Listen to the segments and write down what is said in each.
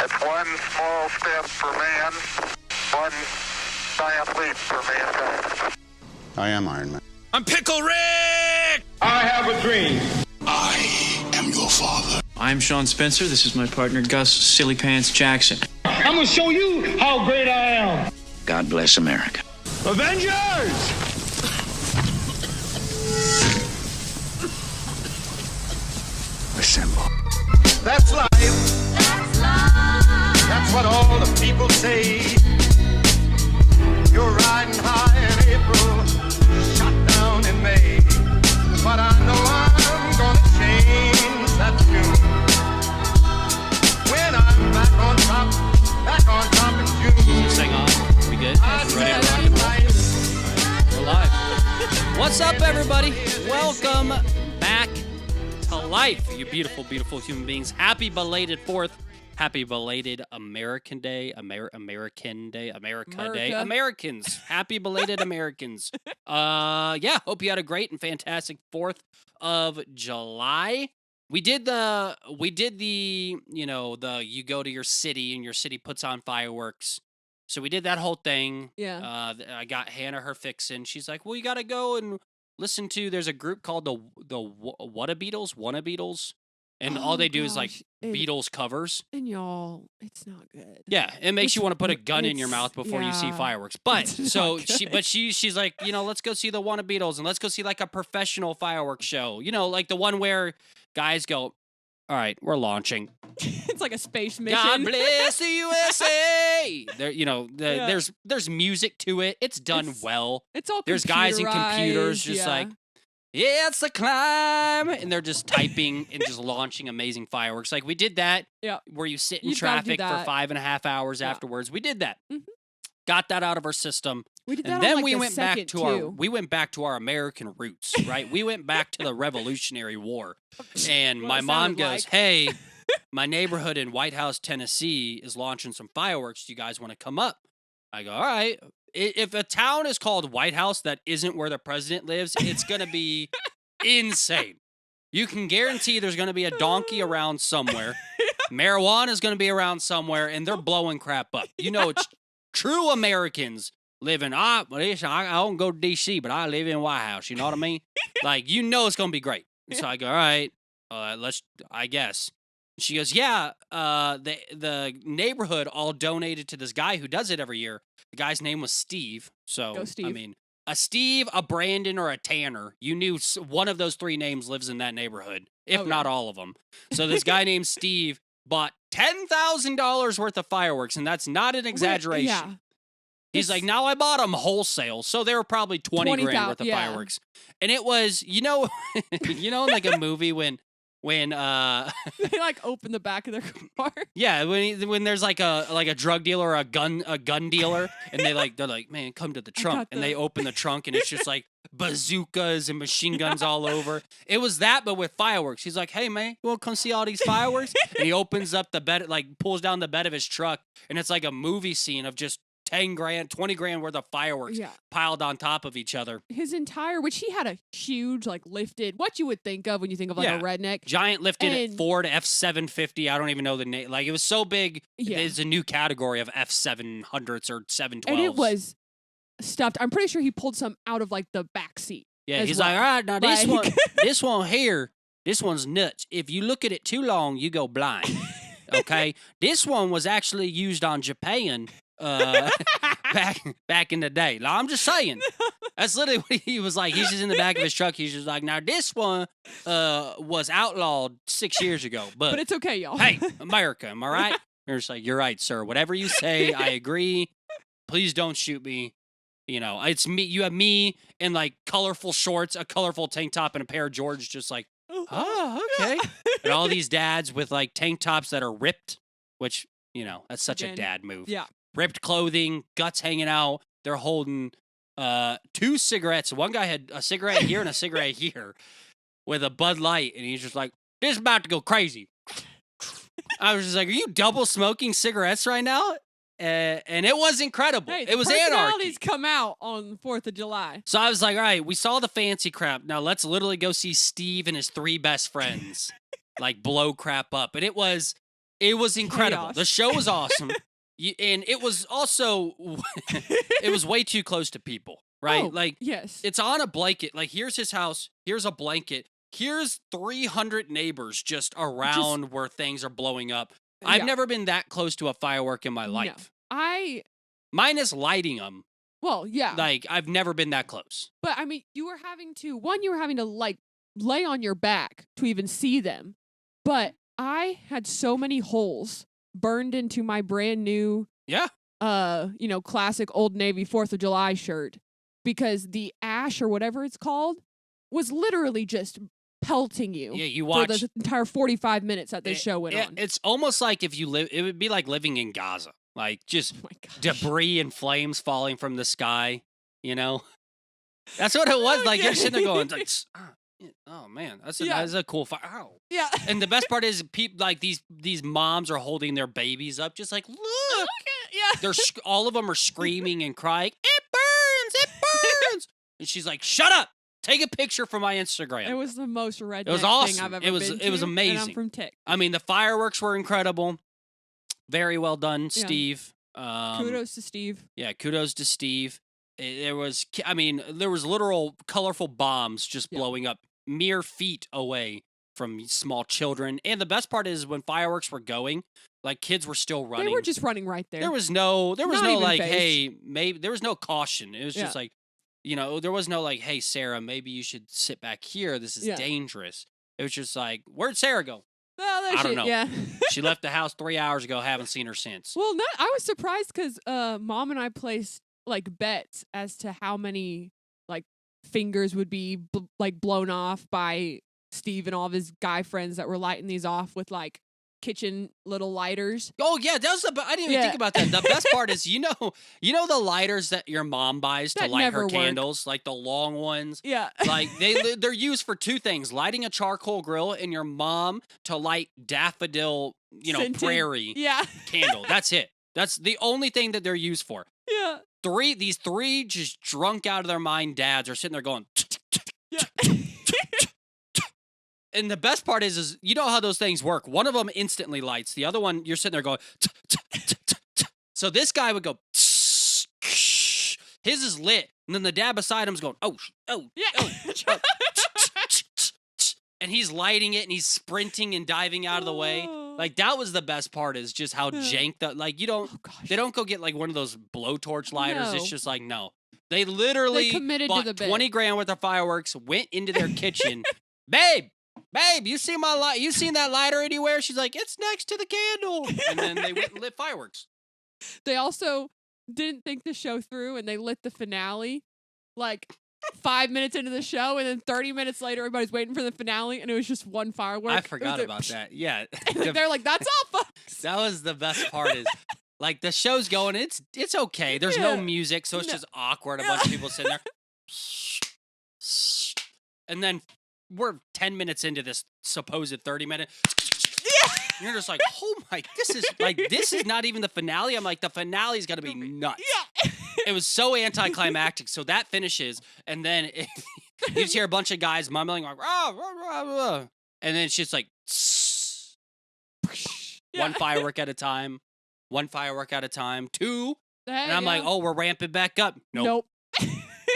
It's one small step for man, one giant leap for mankind. I am Iron Man. I'm Pickle Rick! I have a dream. I am your father. I'm Sean Spencer. This is my partner, Gus Silly Pants Jackson. I'm going to show you how great I am. God bless America. Avengers! Assemble. That's life. That's life. That's what all the people say. You're riding high in April, shot down in May. But I know I'm gonna change that tune. When I'm back on top in June. Sing on. We good? Ready to rock and roll? We're live. What's up, everybody? Welcome back to life, you beautiful, beautiful human beings. Happy belated 4th. Happy belated American Day. American Day. America Day. Americans. Happy belated Americans. Hope you had a great and fantastic 4th of July. We did the you go to your city and your city puts on fireworks. So we did that whole thing. Yeah. I got Hannah her fixin'. She's like, well, you got to go and listen to, there's a group called the Wanna Beatles. And all they do is like Beatles covers. And y'all, it's not good. Yeah, it makes you want to put a gun in your mouth before you see fireworks. But so she's like, let's go see the Wanna Beatles and let's go see like a professional fireworks show. Like the one where guys go, all right, we're launching. It's like a space mission. God bless the USA. There's music to it. It's done well. It's all there's guys in computers just like, yeah, it's a climb, and they're just typing and just launching amazing fireworks. Like we did that. Yeah. Where you sit in traffic for 5.5 hours afterwards. We did that. Mm-hmm. Got that out of our system. We did that. And then on, we went back to our American roots, right? We went back to the Revolutionary War. And my mom goes, "Hey, my neighborhood in White House, Tennessee is launching some fireworks. Do you guys want to come up?" I go, "All right." If a town is called White House that isn't where the president lives, it's going to be insane. You can guarantee there's going to be a donkey around somewhere. Marijuana is going to be around somewhere, and they're blowing crap up. It's true Americans live in, I don't go to D.C., but I live in White House. You know what I mean? Like, it's going to be great. So I go, all right, I guess. She goes, yeah, the neighborhood all donated to this guy who does it every year. The guy's name was Steve. So, Go Steve. I mean, a Steve, a Brandon, or a Tanner. You knew one of those three names lives in that neighborhood, if not all of them. So this guy named Steve bought $10,000 worth of fireworks, and that's not an exaggeration. Yeah. He's like, now I bought them wholesale, so they were probably 20 grand worth of fireworks. And it was, like a movie when they like open the back of their car. Yeah, when there's like a drug dealer or a gun dealer, and they're like, man, come to the trunk, and they open the trunk, and it's just like bazookas and machine guns all over. It was that, but with fireworks. He's like, hey man, you want to come see all these fireworks? And he opens up the bed, like pulls down the bed of his truck, and it's like a movie scene of just 10 grand, 20 grand worth of fireworks piled on top of each other. Which he had a huge, like, lifted, what you would think of when you think of, like, a redneck. Giant lifted Ford F750. I don't even know the name. Like, it was so big, it's a new category of F700s or 712s. And it was stuffed. I'm pretty sure he pulled some out of, like, the back seat. Yeah, he's like, all right, now this one here, this one's nuts. If you look at it too long, you go blind. Okay? This one was actually used on Japan back in the day. Like, I'm just saying. That's literally what he was like. He's just in the back of his truck. He's just like, now this one was outlawed 6 years ago. But it's okay, y'all. Hey, America, am I right? They're just like, you're right, sir. Whatever you say, I agree. Please don't shoot me. It's me. You have me in like colorful shorts, a colorful tank top, and a pair of Jordans, just like, oh, okay. And all these dads with like tank tops that are ripped, which, that's such a dad move. Yeah. Ripped clothing, guts hanging out. They're holding 2 cigarettes. One guy had a cigarette here and a cigarette here with a Bud Light, and he's just like, this is about to go crazy. I was just like, are you double smoking cigarettes right now? And it was incredible. Hey, it was anarchy. Personalities come out on 4th of July. So I was like, all right, we saw the fancy crap. Now let's literally go see Steve and his 3 best friends like blow crap up. And it was It was incredible. Chaos. The show was awesome. And it was also, it was way too close to people, right? Oh, like, yes. it's on a blanket. Like, here's his house. Here's a blanket. Here's 300 neighbors just around where things are blowing up. I've Yeah. never been that close to a firework in my life. No. Minus lighting them. Well, yeah. Like, I've never been that close. But I mean, you were having to like lay on your back to even see them. But I had so many holes burned into my brand new Yeah. classic Old Navy 4th of July shirt because the ash or whatever it's called was literally just pelting you. Yeah, you for watch the entire 45 minutes that this show went on. It's almost like if you live, it would be like living in Gaza. Like, just Oh my gosh. debris and flames falling from the sky, you know? That's what it was. Like, you're sitting there going, like, oh, man, that's a cool fire. Ow. Yeah. And the best part is, like, these moms are holding their babies up, just like, look. Yeah. They're all of them are screaming and crying, it burns, it burns. And she's like, shut up. Take a picture for my Instagram. It was the most redneck was awesome. thing I've ever It was- been to. it was And I'm amazing. from Tech. I mean, the fireworks were incredible. Very well done, Steve. Kudos to Steve. Yeah, kudos to Steve. There was literal colorful bombs just blowing up mere feet away from small children. And the best part is when fireworks were going, like, kids were still running. They were just running right there. There was no Not like, even phased. hey, maybe there was no caution. It was just like, there was no like, hey, Sarah, maybe you should sit back here. This is dangerous. It was just like, where'd Sarah go? Well, there I don't know. Yeah. She left the house 3 hours ago. Haven't seen her since. Well, no, I was surprised because Mom and I placed like bets as to how many like fingers would be like blown off by Steve and all of his guy friends that were lighting these off with like kitchen little lighters. Oh yeah, that was I didn't even think about that. The best part is you know the lighters that your mom buys to That light never her work. candles, like the long ones. Yeah. Like they're used for two things: lighting a charcoal grill and your mom to light daffodil, Scented. prairie Yeah. candle. That's it. That's the only thing that they're used for. Yeah. These three just drunk out of their mind dads are sitting there going. Yeah. And the best part is you know how those things work. One of them instantly lights. The other one, you're sitting there going. So this guy would go. His is lit, and then the dad beside him's going. Yeah. And he's lighting it, and he's sprinting and diving out of the way. Like, that was the best part. Is just how jank that. Like, you don't. They don't go get like one of those blowtorch lighters. No. It's just like no. They literally committed to bought the bit. 20 grand worth of fireworks. Went into their kitchen, babe, you see my light? You seen that lighter anywhere? She's like, it's next to the candle. And then they went and lit fireworks. They also didn't think the show through and they lit the finale like 5 minutes into the show, and then 30 minutes later everybody's waiting for the finale and it was just one firework. I forgot about that. Yeah. They're like, that's all, folks. That was the best part is like the show's going, it's okay. There's no music, so it's just awkward. A bunch of people sitting there. And then we're 10 minutes into this supposed 30-minute. Yeah. You're just like, oh my, this is not even the finale. I'm like, the finale's got to be nuts. Yeah. It was so anticlimactic. So that finishes, and then you just hear a bunch of guys mumbling like, rah, rah, rah, rah. And then it's just like, one firework at a time, two. And I'm like, oh, we're ramping back up. Nope.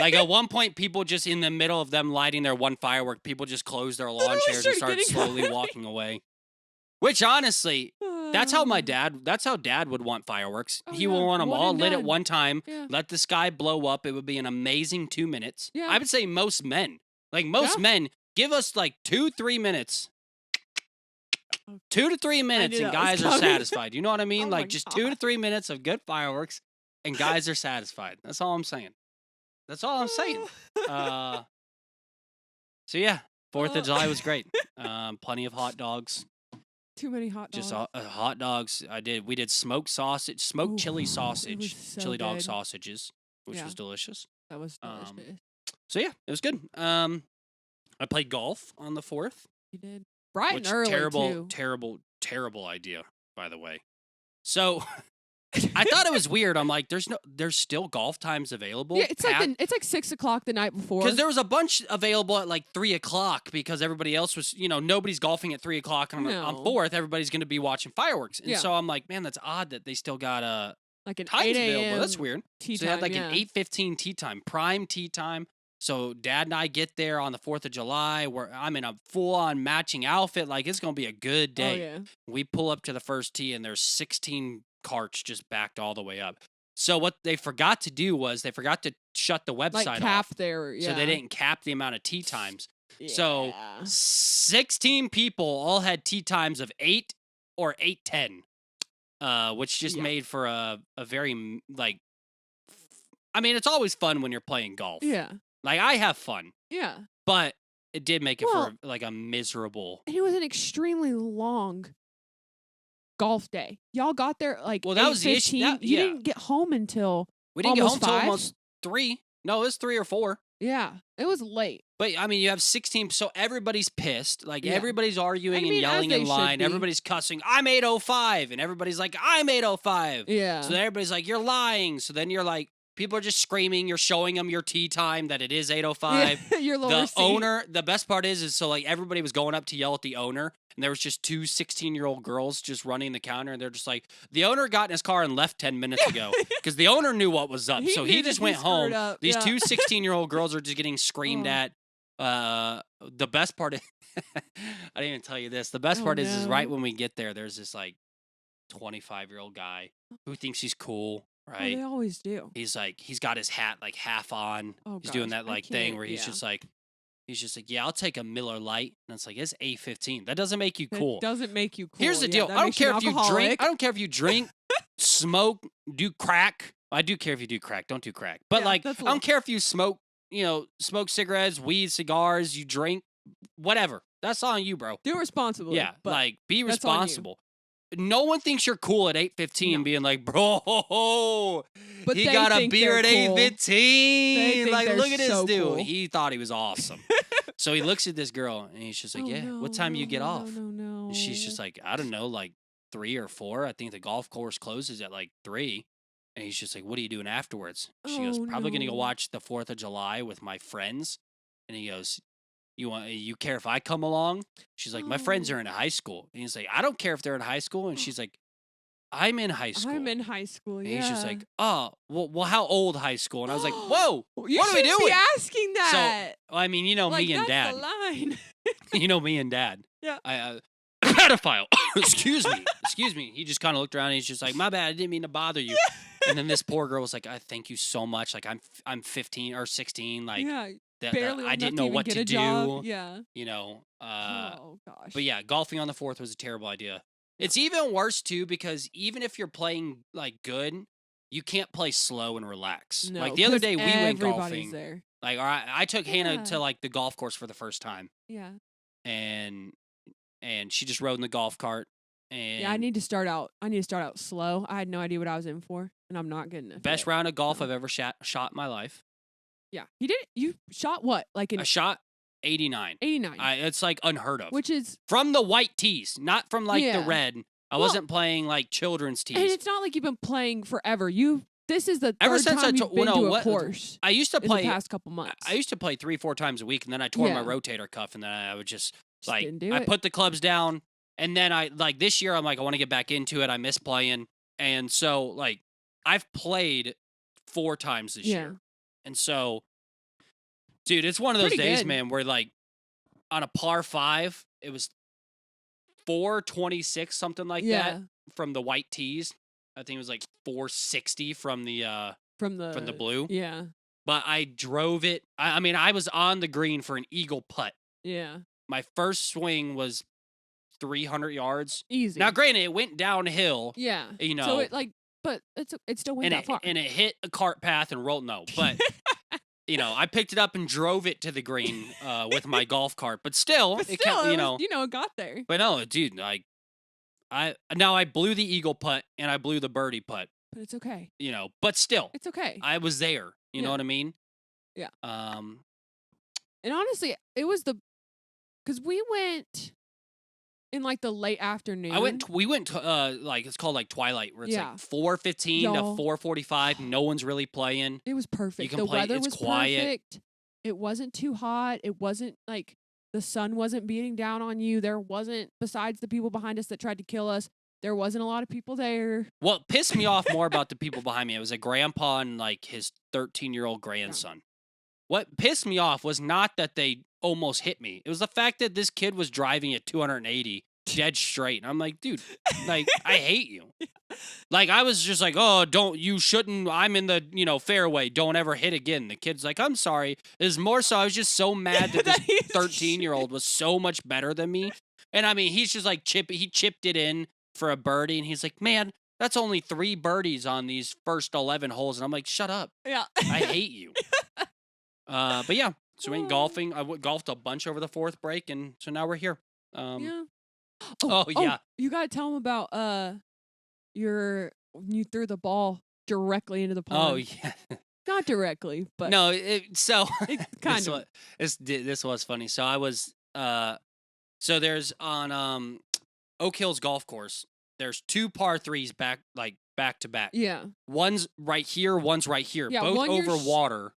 Like at one point, people just in the middle of them lighting their one firework, people just closed their lawn chairs and started slowly walking away. Which honestly, that's how dad would want fireworks. He would want them One all and lit at done. one time, Yeah. let the sky blow up. It would be an amazing 2 minutes. Yeah. I would say most men, men, give us like 2-3 minutes. 2 to 3 minutes knew and that was guys are coming. satisfied. You know what I mean? Oh Like my just God. 2 to 3 minutes of good fireworks and guys are satisfied. That's all I'm saying. So yeah, 4th of July was great. Plenty of hot dogs. Too many hot dogs. Just hot dogs. We did smoked sausage, smoked Ooh, chili it sausage, was so chili dog good. sausages, which Yeah. was delicious. That was delicious. So yeah, it was good. I played golf on the 4th. You did. Bright Which and early, terrible, too. terrible, terrible idea, by the way. So I thought it was weird. I'm like, there's still golf times available. Yeah, it's like 6 o'clock the night before. Because there was a bunch available at like 3 o'clock because everybody else was, nobody's golfing at 3 o'clock. And on No. 4th, everybody's going to be watching fireworks. And Yeah. so I'm like, man, that's odd that they still got like an times 8 available. a.m. That's weird. tea So they had time, like an 8:15 tea time, prime tea time. So Dad and I get there on the 4th of July where I'm in a full-on matching outfit. Like, it's going to be a good day. Oh, yeah. We pull up to the first tee, and there's 16 carts just backed all the way up. So what they forgot to do was they forgot to shut the website Like cap off. there. Yeah. So they didn't cap the amount of tee times. Yeah. So 16 people all had tee times of 8 or 8:10, which just made for a very, like, I mean, it's always fun when you're playing golf. Yeah. Like, I have fun, Yeah. but it did make it Well, for, like, a miserable. And it was an extremely long golf day. Y'all got there like Well, that was the issue. 8:15. You didn't get home until We didn't get home almost until 5? almost 3. No, it was 3 or 4. yeah. It was late. But, I mean, you have 16, so everybody's pissed. Like, Yeah. everybody's arguing I mean, and yelling as in they line. should be. Everybody's cussing, I'm 8:05. And everybody's like, I'm 8:05. Yeah. So then everybody's like, you're lying. So then you're like, people are just screaming. You're showing them your tee time that it is 8:05. Yeah, your lower The seat. owner, the best part is so, like, everybody was going up to yell at the owner. And there was just 2 16-year-old girls just running the counter. And they're just like, the owner got in his car and left 10 minutes ago. Because the owner knew what was up. He So knew he that just he went screwed home. up, These yeah. 2 16-year-old girls are just getting screamed Oh. at. The best part is, I didn't even tell you this. The best Oh, part is no. right when we get there, there's this like 25-year-old guy who thinks he's cool, Oh, right? they always do. He's like, he's got his hat like half on. Oh, He's doing gosh, that I like thing can't- where he's yeah. just like, yeah, I'll take a Miller Lite. And it's like, it's 8:15. That doesn't make you That cool. doesn't make you cool. Here's the Yeah, deal. that I don't makes care an if you drink. alcoholic. I don't care if you drink, smoke, do crack. I do care if you do crack. Don't do crack. But Yeah, like, that's I a don't little- care if you smoke, smoke cigarettes, weed, cigars, you drink, whatever. That's on you, bro. Do responsibly. Yeah, but like be that's on you. responsible. No one thinks you're cool at 8:15, No. being like, bro, But he they got a think beer at they're cool. 8:15. think Like, they're look at this so dude. cool. He thought he was awesome. So he looks at this girl and he's just like, Oh, yeah. no, What time do you no, get no, off? No. And she's just like, I don't know, like 3 or 4. I think the golf course closes at like 3. And he's just like, what are you doing afterwards? She goes, Oh, probably gonna go no. watch the 4th of July with my friends. And he goes, you care if I come along? She's like, my friends Oh. are in high school. And he's like, I don't care if they're in high school. And she's like, I'm in high school. I'm in high school. And Yeah. he's just like, oh, well, how old high school? And I was like, whoa, You what are we shouldn't doing? be asking that. So, I mean, like, me and that's dad. the line. You know me and dad. Yeah. I pedophile. Excuse me. He just kind of looked around and he's just like, my bad, I didn't mean to bother you. And then this poor girl was like, I thank you so much. Like I'm 15 or 16. Like yeah. that Barely I enough didn't to know even what get to a do. job. Yeah. Oh gosh. But yeah, golfing on the 4th was a terrible idea. It's even worse too because even if you're playing like good, you can't play slow and relax. No, like the other 'cause day we went everybody's golfing. there. Like I took Hannah Yeah. to like the golf course for the first time. Yeah. And she just rode in the golf cart. And Yeah. I need to start out slow. I had no idea what I was in for, and I'm not getting it. best round of golf No. I've ever shot in my life. Yeah. You shot what? Like I an shot 89. 89, It's like unheard of. which is, From the white tees, not from like the Yeah. red. I Well, wasn't playing like children's tees. and it's not like you've been playing forever. This is the Ever third since time I you've been to a what course I used to in the play past couple months. I used to play 3-4 times a week and then I tore my Yeah. rotator cuff and then I would just like didn't do I it. put the clubs down and then I like this year I'm like I want to get back into it. I miss playing. And so like I've played 4 times this Yeah. year. And so dude, it's one of those Pretty days, good. man, where like on a par 5, it was 426 something like Yeah. that from the white tees. I think it was like 460 from the from the blue. Yeah. But I drove it. I mean, I was on the green for an eagle putt. Yeah. My first swing was 300 yards. Easy. Now, granted, it went downhill, Yeah. you know, So it but it still went and that far. it hit a cart path and rolled. No, but I picked it up and drove it to the green with my golf cart. But still, But it still, kept, it was, it got there. But no, dude, like I blew the eagle putt and I blew the birdie putt. But it's okay. But still, It's okay. I was there. You know Yeah. what I mean? Yeah. Um. And honestly, it was because we went in like the late afternoon. We went to, like, it's called like Twilight, where it's Yeah. like 4:15 to Y'all. 4:45. No one's really playing. It was perfect. can The play- weather it's was quiet. perfect. It wasn't too hot. It wasn't like the sun wasn't beating down on you. There wasn't, besides the people behind us that tried to kill us, there wasn't a lot of people there. What pissed me off more about the people behind me, it was a grandpa and like his 13-year-old grandson. What pissed me off was not that they almost hit me. It was the fact that this kid was driving at 280 dead straight. And I'm like, dude, like, I hate you. Like, I was just like, oh, you shouldn't, I'm in the, fairway. Don't ever hit again. The kid's like, I'm sorry. It's more so, I was just so mad that this 13-year-old was so much better than me. And I mean, he's just like, he chipped it in for a birdie. And he's like, man, that's only 3 birdies on these first 11 holes. And I'm like, shut up. Yeah. I hate you. But yeah, so we went golfing. I golfed a bunch over the 4th break. And so now we're here. Yeah. Oh, yeah. You got to tell them about you threw the ball directly into the pond. Oh, yeah. Not directly, but No, so it kind of. this was funny. So I was so there's on Oak Hills Golf Course. There's 2 par 3s back to back. Yeah. One's right here, one's right here. Yeah, both one you're over water.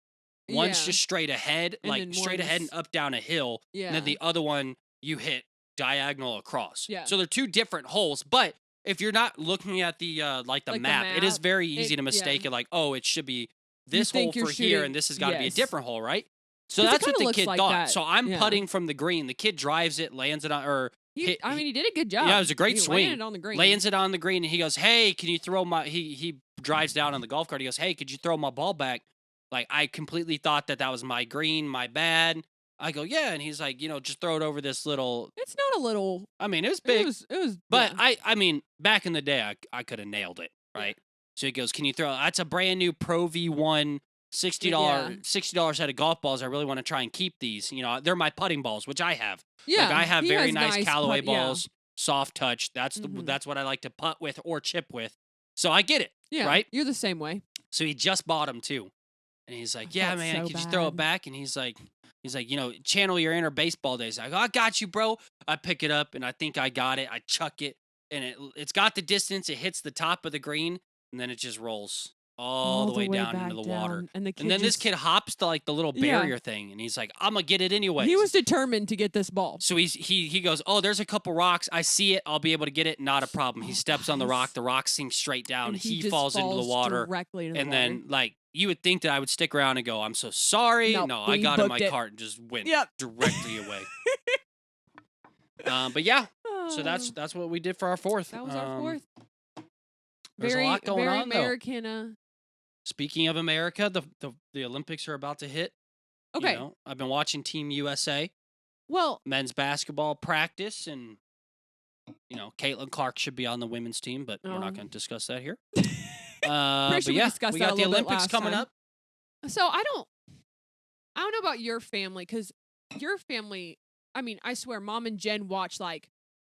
One's Yeah. just straight ahead, And like then straight ahead and one's- up down a hill. Yeah. And then the other one you hit diagonal across. Yeah. So they're 2 different holes, but if you're not looking at the the map, it is map, very easy to yeah. mistake it like, oh, it should be this hole think you're for here shooting- and this has got to be a yes. different hole, right? So 'Cause it that's what kinda the looks kid like thought. that. So I'm Yeah. putting from the green. The kid drives it, lands it on, or hit, I mean, he did a good job. yeah, it was a great he swing. Landed on the green. Lands it on the green, and he goes, "Hey, can you throw my?" He drives down on the golf cart. He goes, "Hey, could you throw my ball back?" Like, I completely thought that was my green, my bad. I go, "Yeah," and he's like, just throw it over this little. It's not a little. I mean, it was big, It was. but yeah. I mean, back in the day, I could have nailed it, right? So he goes, "Can you throw?" That's a brand new Pro V1. $60 set of golf balls. I really want to try and keep these. They're my putting balls, which I have. Yeah. Like, I have he very has nice Callaway putt- yeah. balls, soft touch. That's Mhm. that's what I like to putt with or chip with. So I get it. Yeah. Right? You're the same way. So he just bought them too, and he's like, I "Yeah, felt man, so could you throw it bad. back?" And he's like, channel your inner baseball days. I go, "I got you, bro." I pick it up, and I think I got it. I chuck it, and it's got the distance. It hits the top of the green, and then it just rolls all the way down back into the water. down, And, And then this kid hops to like the little Yeah. barrier thing, and he's like, "I'm gonna get it anyway." He was determined to get this ball. So he goes, "Oh, there's a couple rocks. I see it. I'll be able to get it. Not a problem." He steps on the rock. The rock sinks straight down. And He just falls into the water. directly into the And water. then, like, you would think that I would stick around and go, "I'm so sorry." Nope, No, I we got in my booked it. cart and just went Yep. directly away. But yeah, so Oh, that's what we did for our 4th. that was our 4th. There's Very a lot going very on, though. American. Speaking of America, the Olympics are about to hit. Okay. I've been watching Team USA Well, men's basketball practice, and Caitlin Clark should be on the women's team, but we're not Oh. going to discuss that here. Pretty But sure we yeah, discussed we that got a the little bit Olympics last coming time. up. so I don't know about your family, because your family, I mean, I swear, Mom and Jen watch like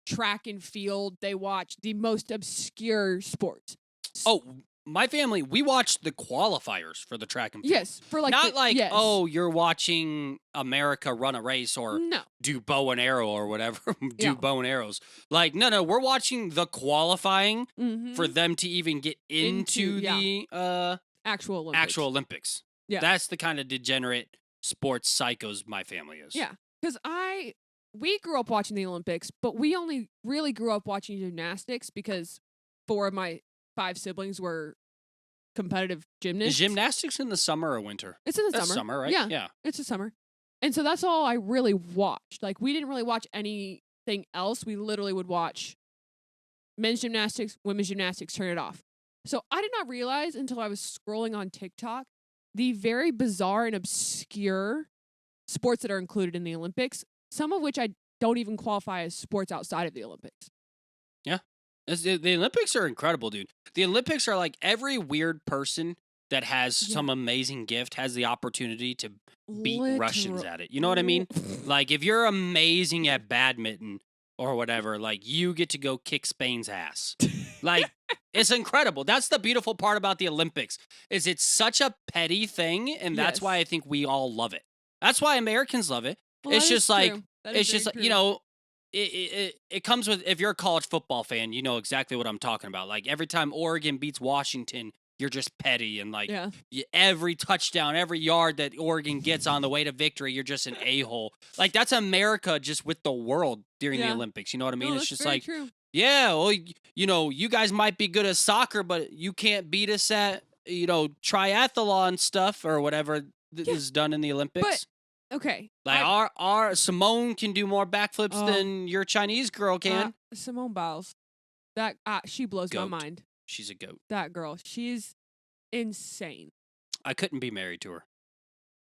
track and field. They watch the most obscure sports. Oh, my family, we watched the qualifiers for the track and field. Yes, for like Not like, yes. oh, you're watching America run a race or no, do bow and arrow or whatever. do Yeah. bow and arrows. Like, no, we're watching the qualifying Mhm. for them to even get into yeah. the actual Olympics. actual Olympics. Yeah. That's the kind of degenerate sports psychos my family is. Yeah, because we grew up watching the Olympics, but we only really grew up watching gymnastics because 4 of my 5 siblings were competitive gymnasts. Is gymnastics in the summer or winter? It's in the That's summer. summer, right? Yeah, Yeah. it's the summer. And so that's all I really watched. Like, we didn't really watch anything else. We literally would watch men's gymnastics, women's gymnastics, turn it off. So I did not realize until I was scrolling on TikTok the very bizarre and obscure sports that are included in the Olympics, some of which I don't even qualify as sports outside of the Olympics. The Olympics are incredible, dude. The Olympics are like every weird person that has Yeah. some amazing gift has the opportunity to beat Russians Literal- at it. You know what I mean? Like, if you're amazing at badminton or whatever, like, you get to go kick Spain's ass. Like, it's incredible. That's the beautiful part about the Olympics, is it's such a petty thing, and that's Yes. why I think we all love it. That's why Americans love it. Well, It's that is just like- true. That is It's just, very you true. know, it comes with, if you're a college football fan, you know exactly what I'm talking about. Like every time Oregon beats Washington, you're just petty, and like every touchdown, every yard that Oregon gets on the way to victory, you're just an a-hole. Like that's America just with the world during the Olympics. You know what I mean? No, It's that's just very like, true. yeah, well, you know, you guys might be good at soccer, but you can't beat us at, you know, triathlon stuff or whatever is done in the Olympics. But, okay. Like our Simone can do more backflips than your Chinese girl can. Simone Biles. That she blows my mind. She's a goat. That girl. She's insane. I couldn't be married to her.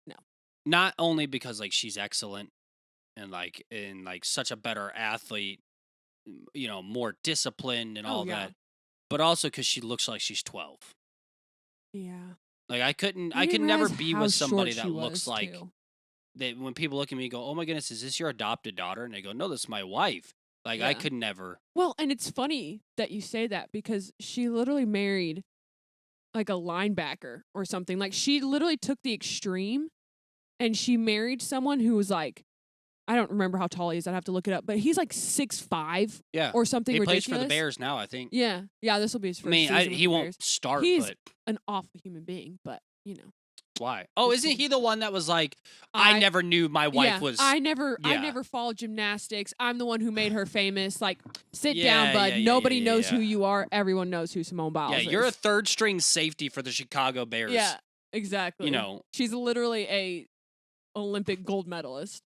No. Not only because like she's excellent and like such a better athlete, you know, more disciplined and all that, but also because she looks like she's 12. Yeah. Like I could never be with somebody that looks like that. When people look at me and go, "Oh my goodness, is this your adopted daughter?" And they go, "No, this is my wife." Like I could never. Well, and it's funny that you say that because she literally married like a linebacker or something. Like she literally took the extreme and she married someone who was like, I don't remember how tall he is. I'd have to look it up, but he's like 6'5", or something he ridiculous. He plays for the Bears now, I think. Yeah, this will be his first season with he the won't Bears. start. He's but an awful human being, but you know. Why? Oh, isn't he the one that was like, I never knew my wife was... I never followed gymnastics. I'm the one who made her famous. Like, sit down, bud. Nobody knows who you are. Everyone knows who Simone Biles is. Yeah, you're a third-string safety for the Chicago Bears. Yeah, exactly. You know. She's literally a Olympic gold medalist.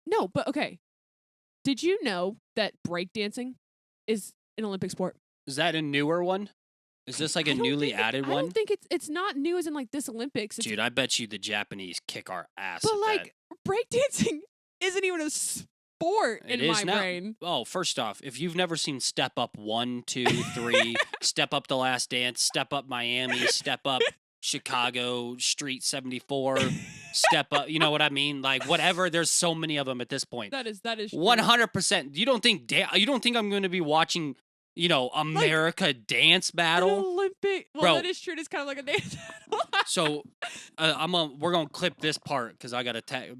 No, but okay. Did you know that breakdancing is an Olympic sport? Is that a newer one? Is this like a newly added one? I don't think it's not new as in like this Olympics. Dude, I bet you the Japanese kick our ass. But at like breakdancing isn't even a sport it in is my now. brain. Oh, first off, if you've never seen Step Up 1, 2, 3, Step Up The Last Dance, Step Up Miami, Step Up Chicago, Street 74, Step Up, you know what I mean? Like whatever, there's so many of them at this point. That is true. 100%. You don't think I'm going to be watching, you know, America dance battle? An Olympic. Well, Bro. That is true. It's kind of like a dance battle. So, we're going to clip this part cuz I got to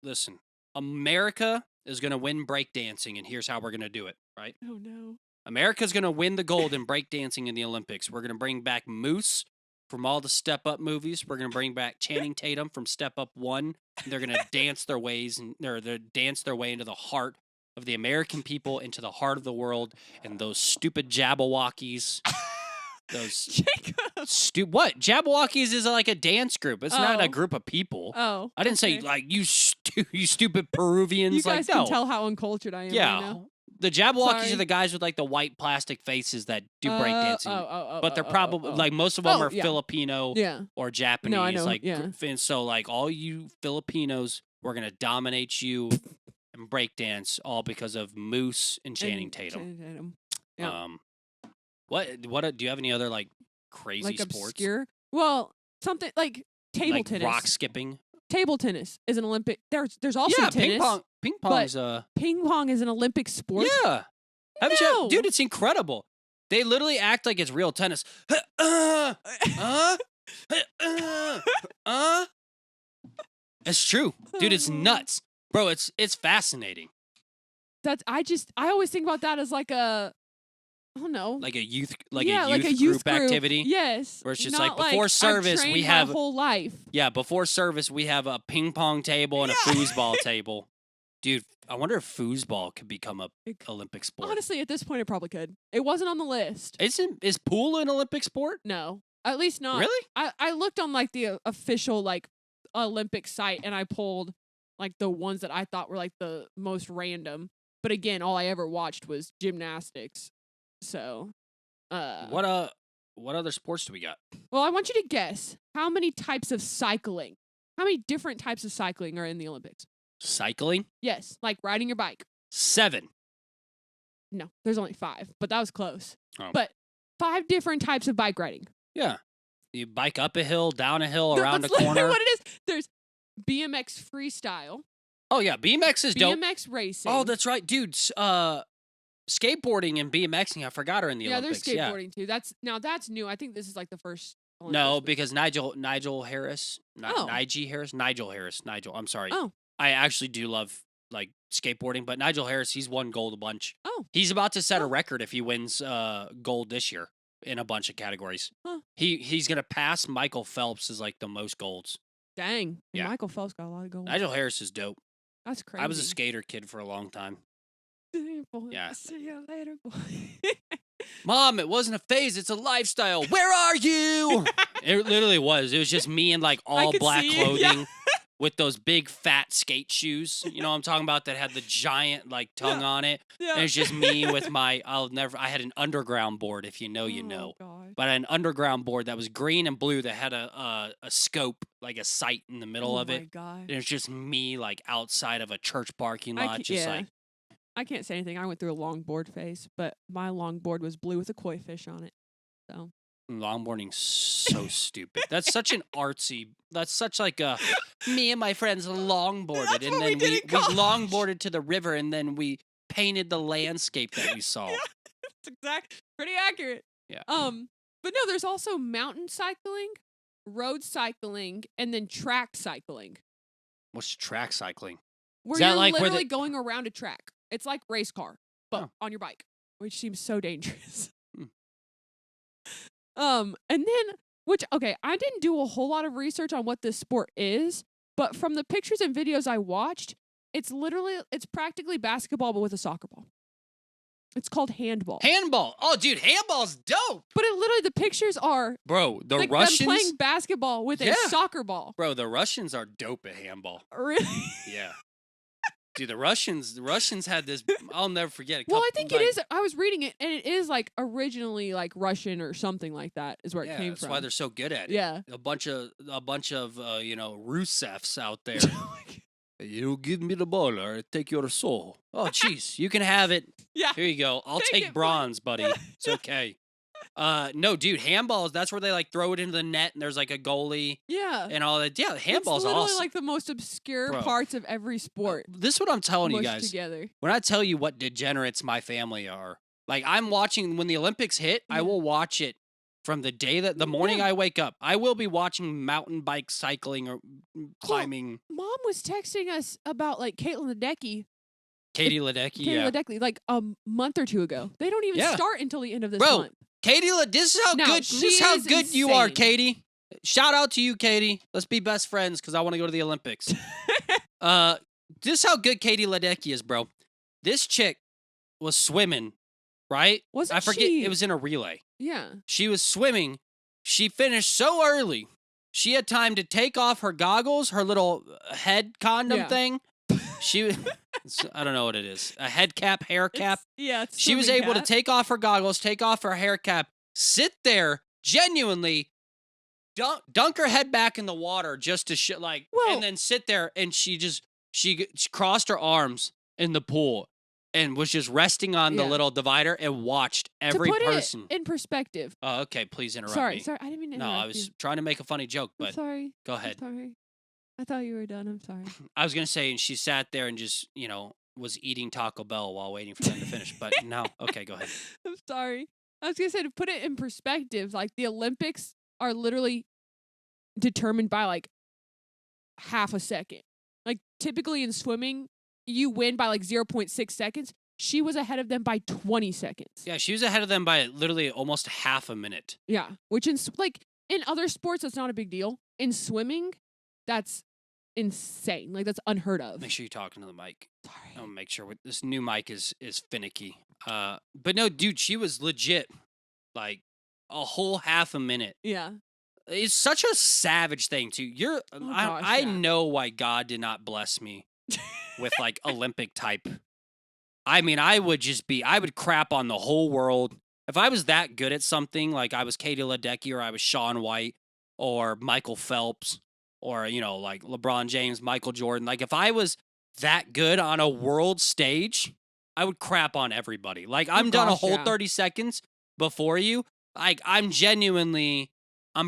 listen. America is going to win breakdancing and here's how we're going to do it, right? Oh no. America's going to win the gold in breakdancing in the Olympics. We're going to bring back Moose from all the Step Up movies. We're going to bring back Channing Tatum from Step Up 1. They're going to dance their ways and they're dance their way into the heart of the American people, into the heart of the world, and those stupid Jabberwockies. Those what? Jabberwockies is like a dance group. It's not a group of people. Oh. I didn't say like you stupid Peruvians. You guys like, no. can tell how uncultured I am right now. The Jabberwockies Sorry. are the guys with like the white plastic faces that do breakdancing. But they're probably like most of them are Filipino or Japanese. No, I know. Like, and so like all you Filipinos, we're gonna dominate you and breakdance all because of Moose and Channing Tatum. Yeah. What do you have any other like crazy like sports? Obscure? Well, something like table like tennis. rock skipping. Table tennis is an Olympic. There's also tennis. Ping pong's ping pong is an Olympic sport. Yeah. Dude, it's incredible. They literally act like it's real tennis. It's true. Dude, it's nuts. Bro, it's fascinating. I always think about that as like a I don't know. Like a youth youth group activity. Yes. Where it's just Not like before service we have my whole life. Yeah, before service we have a ping pong table and a foosball table. Dude, I wonder if foosball could become a Olympic sport. Honestly, at this point it probably could. It wasn't on the list. Is pool an Olympic sport? No. At least not. Really? I looked on like the official like Olympic site and I pulled like the ones that I thought were like the most random. But again, all I ever watched was gymnastics. So, what other sports do we got? Well, I want you to guess how many types of cycling, how many different types of cycling are in the Olympics? Cycling? Yes, like riding your bike. 7. No, there's only 5, but that was close. Oh. But 5 different types of bike riding. Yeah, you bike up a hill, down a hill, around a That's corner. what it is. There's BMX freestyle. Oh yeah, BMX is dope. BMX racing. Oh, that's right, dude. Skateboarding and BMXing, I forgot are in the Olympics. There's skateboarding too. That's new. I think this is like the first. Olympics. No, because Nigel Harris, Nigel Harris. I'm sorry. Oh. I actually do love like skateboarding. But Nigel Harris, he's won gold a bunch. Oh. He's about to set a Oh. record if he wins gold this year in a bunch of categories. Huh. He's gonna pass Michael Phelps as like the most golds. Dang. And Yeah. Michael Phelps got a lot of gold. Nigel Harris is dope. That's crazy. I was a skater kid for a long time. Boy, Yeah. See you later, boy. Mom, it wasn't a phase, it's a lifestyle. Where are you? It literally was. It was just me in like all could black see it, yeah. clothing with those big fat skate shoes. You know what I'm talking about, that had the giant like tongue Yeah. on it. Yeah. And it's just me with my I had an underground board, if you know, you know. God. But an underground board that was green and blue that had a scope, like a sight in the middle of Oh it. my God. And it's just me like outside of a church parking I lot, ca- just yeah. like I can't say anything. I went through a longboard phase, but my longboard was blue with a koi fish on it. So longboarding's so stupid. That's such an artsy. That's such like a me and my friends longboarded, That's and what we then did we in college. longboarded to the river, and then we painted the landscape that we saw. That's pretty accurate. Yeah. But no, there's also mountain cycling, road cycling, and then track cycling, What's track cycling? where that you're like where literally the- going around a track. It's like race car, but Oh. on your bike, which seems so dangerous. Hmm. And then, I didn't do a whole lot of research on what this sport is, but from the pictures and videos I watched, it's practically basketball, but with a soccer ball. It's called handball. Handball. Oh, dude, handball's dope, But the pictures are bro. The like them Russians, playing basketball with Yeah. a soccer ball. bro. The Russians are dope at handball. Really? Yeah. Dude, the Russians had this. I'll never forget. Well, I think it is. I was reading it, and it is like originally like Russian or something like that is where Yeah, it came that's from. why they're so good at it. Yeah. A bunch of Rusevs out there. Oh You give me the ball or I take your soul. Oh, jeez. You can have it. Yeah. Here you go. I'll Take take it, bronze, buddy. It's okay. No, dude, handballs, that's where they like throw it into the net and there's like a goalie Yeah. and all that. Yeah, handball's it's literally awesome. like the most obscure Bro. parts of every sport This is what I'm telling you mushed guys. together. When I tell you what degenerates my family are, like I'm watching when the Olympics hit, I Yeah. will watch it from the day that the morning Yeah. I wake up. I will be watching mountain bike cycling or climbing. Mom was texting us about like Caitlin Ledecky. Katie Ledecky, Caitlin yeah. Ledecky, like a month or two ago. They don't even Yeah. start until the end of this Bro, month. Katie, this is how No, good. she This is how is good you are, insane. Katie. Shout out to you, Katie. Let's be best friends because I want to go to the Olympics. This is how good Katie Ledecky is, bro. This chick was swimming, right? Wasn't I forget. she- It was in a relay. Yeah. She was swimming. She finished so early. She had time to take off her goggles, her little head condom Yeah. thing. She, I don't know what it is. A head cap, hair cap. It's She was swimming able to cap. take off her goggles, take off her hair cap, sit there, genuinely dunk her head back in the water just to Well- and then sit there and she crossed her arms in the pool and was just resting on the Yeah. little divider and watched every to put person. it in perspective. Oh, okay, please interrupt Sorry, me. sorry, I didn't mean to No, interrupt I was you. trying to make a funny joke, I'm but sorry. go I'm ahead. sorry. I thought you were done. I'm sorry. I was gonna say, and she sat there and just, was eating Taco Bell while waiting for them to finish. But no, okay, go ahead. I'm sorry. I was gonna say, to put it in perspective, like the Olympics are literally determined by like half a second. Like typically in swimming, you win by like 0.6 seconds. She was ahead of them by 20 seconds. Yeah, she was ahead of them by literally almost half a minute. Yeah, which in other sports that's not a big deal. In swimming, that's insane. Like that's unheard of. Make sure you're talking to the mic. Sorry. I'll make sure this new mic is finicky. But no, dude, she was legit like a whole half a minute. Yeah. It's such a savage thing too. gosh, I yeah. know why God did not bless me with like Olympic type. I mean, I would crap on the whole world. If I was that good at something, like I was Katie Ledecky or I was Shaun White or Michael Phelps or, like LeBron James, Michael Jordan, like if I was that good on a world stage, I would crap on everybody. Like I'm done a gosh, whole yeah. 30 seconds before you. Like I'm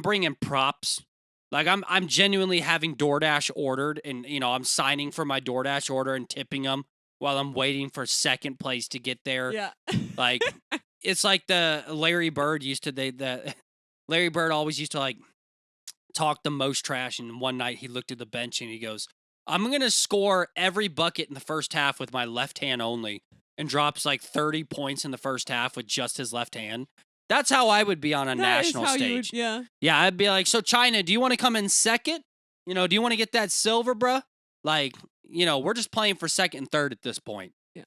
bringing props. Like I'm genuinely having DoorDash ordered and, I'm signing for my DoorDash order and tipping them while I'm waiting for second place to get there. Yeah. Like it's like the Larry Bird Larry Bird always used to like talk the most trash. And one night he looked at the bench and he goes, I'm going to score every bucket in the first half with my left hand only and drops like 30 points in the first half with just his left hand. That's how I would be on a national stage. Yeah. Yeah, I'd be like, so China, do you want to come in second? You know, do you want to get that silver, bruh? Like, you know, we're just playing for second and third at this point. Yeah.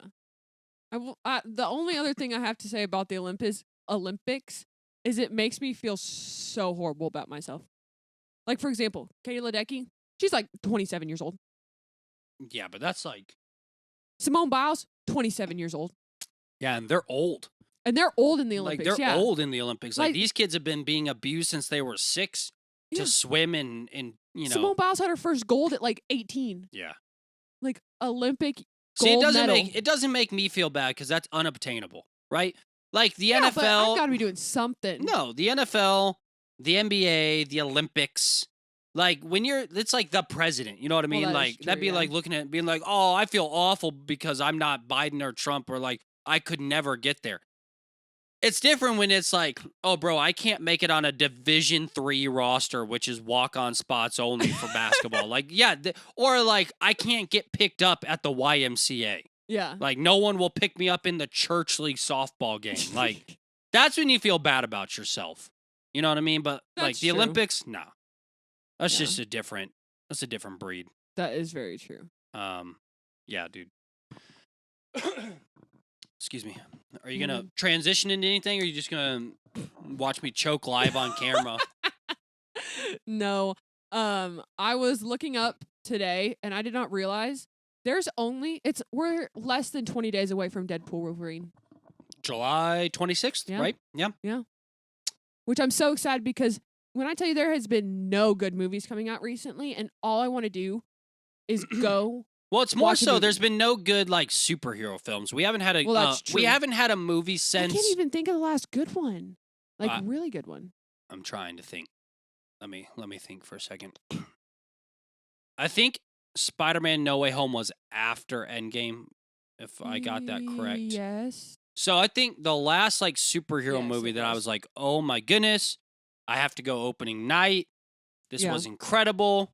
The only other thing I have to say about the Olympics is it makes me feel so horrible about myself. Like, for example, Katie Ledecky, she's like 27 years old. Yeah, but that's like... Simone Biles, 27 years old. Yeah, and they're old. And they're old in the Olympics. Like, they're old in the Olympics. Like, these kids have been being abused since they were 6 to swim and, you know... Simone Biles had her first gold at like 18. Yeah. Like, Olympic See, gold medal. It doesn't make me feel bad because that's unobtainable, right? Like, the NFL... NFL... I've got to be doing something. No, the NFL, the NBA, the Olympics... Like, when it's like the president, you know what I mean? Well, like, true, that'd be like looking at being like, oh, I feel awful because I'm not Biden or Trump, or like, I could never get there. It's different when it's like, oh, bro, I can't make it on a Division III roster, which is walk-on spots only for basketball. Like, yeah, or like, I can't get picked up at the YMCA. Yeah. Like, no one will pick me up in the church league softball game. Like, that's when you feel bad about yourself. You know what I mean? But like the Olympics, no. That's just a different breed. That is very true. Yeah, dude. Excuse me. Are you going to transition into anything, or are you just going to watch me choke live on camera? No. I was looking up today and I did not realize we're less than 20 days away from Deadpool Wolverine. July 26th, right? Yeah. Yeah. Which I'm so excited because when I tell you there has been no good movies coming out recently, and all I want to do is go. Well, it's more so there's been no good like superhero films. We haven't had a that's true. we haven't had a movie since. I can't even think of the last good one. Like really good one. I'm trying to think. Let me think for a second. I think Spider-Man No Way Home was after Endgame, if I got that correct. Yes. So I think the last like superhero movie that I was like, oh my goodness, I have to go opening night. This was incredible.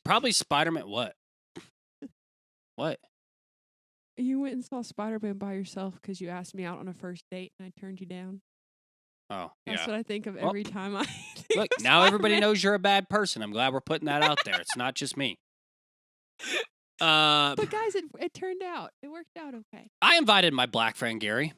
Probably Spider-Man. What? What? You went and saw Spider-Man by yourself because you asked me out on a first date and I turned you down. Oh, yeah. That's what I think of every time I think Look, of now everybody Spider-Man. knows you're a bad person. I'm glad we're putting that out there. It's not just me. But guys, it turned out. It worked out okay. I invited my black friend Gary.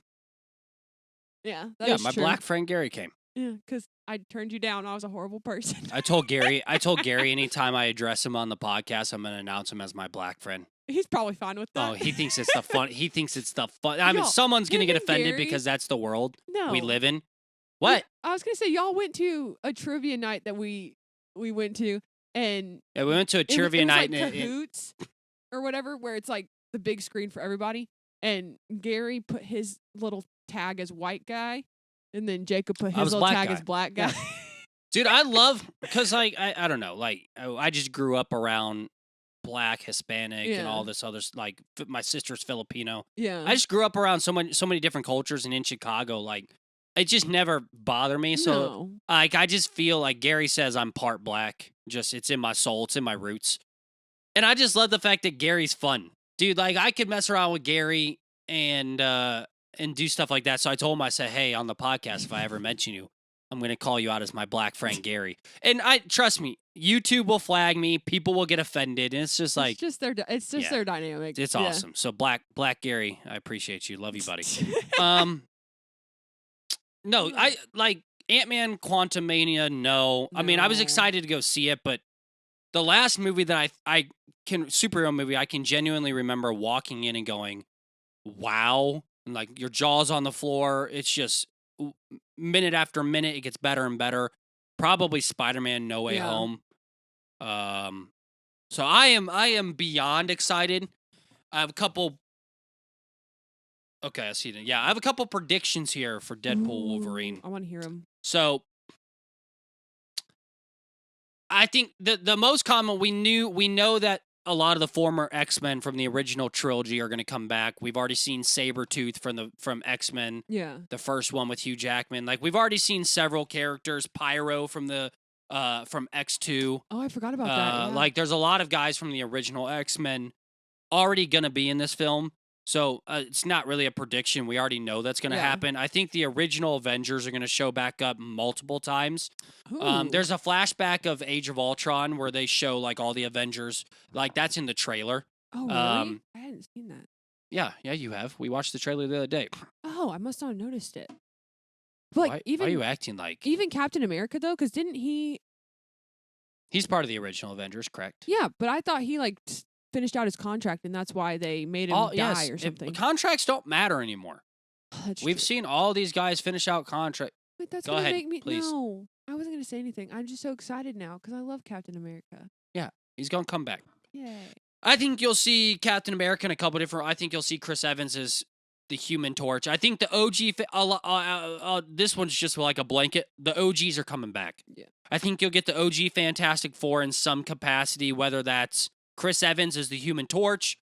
Yeah, my black friend Gary came. Yeah, because I turned you down. I was a horrible person. I told Gary anytime I address him on the podcast, I'm going to announce him as my black friend. He's probably fine with that. Oh, he thinks it's the fun. He thinks it's the fun. I mean, someone's going to get offended Gary, because that's the world no. we live in. What? I was going to say, y'all went to a trivia night that we went to. And yeah, we went to a trivia night. Like Cahoots or whatever, where it's like the big screen for everybody. And Gary put his little tag as white guy. And then Jacob put his little tag as black guy. Yeah. Dude, I love, because like, I don't know, like, I just grew up around black, Hispanic, and all this other, like, my sister's Filipino. Yeah. I just grew up around so many different cultures, and in Chicago, like, it just never bothered me. So, like, I just feel like Gary says I'm part black. Just, it's in my soul, it's in my roots. And I just love the fact that Gary's fun. Dude, like, I could mess around with Gary and do stuff like that. So I told him, I said, hey, on the podcast, if I ever mention you, I'm going to call you out as my black friend Gary. And trust me, YouTube will flag me. People will get offended. And it's just like, it's just their dynamic. It's awesome. So black Gary, I appreciate you. Love you, buddy. No, I like Ant-Man Quantumania. No, I mean, I was excited to go see it, but the last movie that superhero movie, I can genuinely remember walking in and going, wow. And like your jaw's on the floor. It's just minute after minute, it gets better and better. Probably Spider-Man No Way Home. So I am beyond excited. I have a couple. Okay, I see it. Yeah, I have a couple predictions here for Deadpool Wolverine. I want to hear them. So I think the most common, we know that a lot of the former X-Men from the original trilogy are going to come back. We've already seen Sabretooth from X-Men. Yeah. The first one with Hugh Jackman. Like, we've already seen several characters. Pyro from the from X2. Oh, I forgot about that. Yeah. Like, there's a lot of guys from the original X-Men already going to be in this film. So it's not really a prediction. We already know that's going to happen. I think the original Avengers are going to show back up multiple times. There's a flashback of Age of Ultron where they show like all the Avengers. Like that's in the trailer. Oh, really? I hadn't seen that. Yeah, you have. We watched the trailer the other day. Oh, I must not have noticed it. But why even are you acting like even Captain America though? Because didn't he? He's part of the original Avengers, correct? Yeah, but I thought he like finished out his contract, and that's why they made him die or something. Contracts don't matter anymore. We've true. seen all these guys finish out contract. Wait, that's Go gonna ahead, make me please. No. I wasn't gonna say anything. I'm just so excited now because I love Captain America. Yeah, he's gonna come back. Yay! I think you'll see Captain America in a couple different. I think you'll see Chris Evans as the Human Torch. I think the OG. This one's just like a blanket. The OGs are coming back. Yeah. I think you'll get the OG Fantastic Four in some capacity, whether that's Chris Evans as the Human Torch,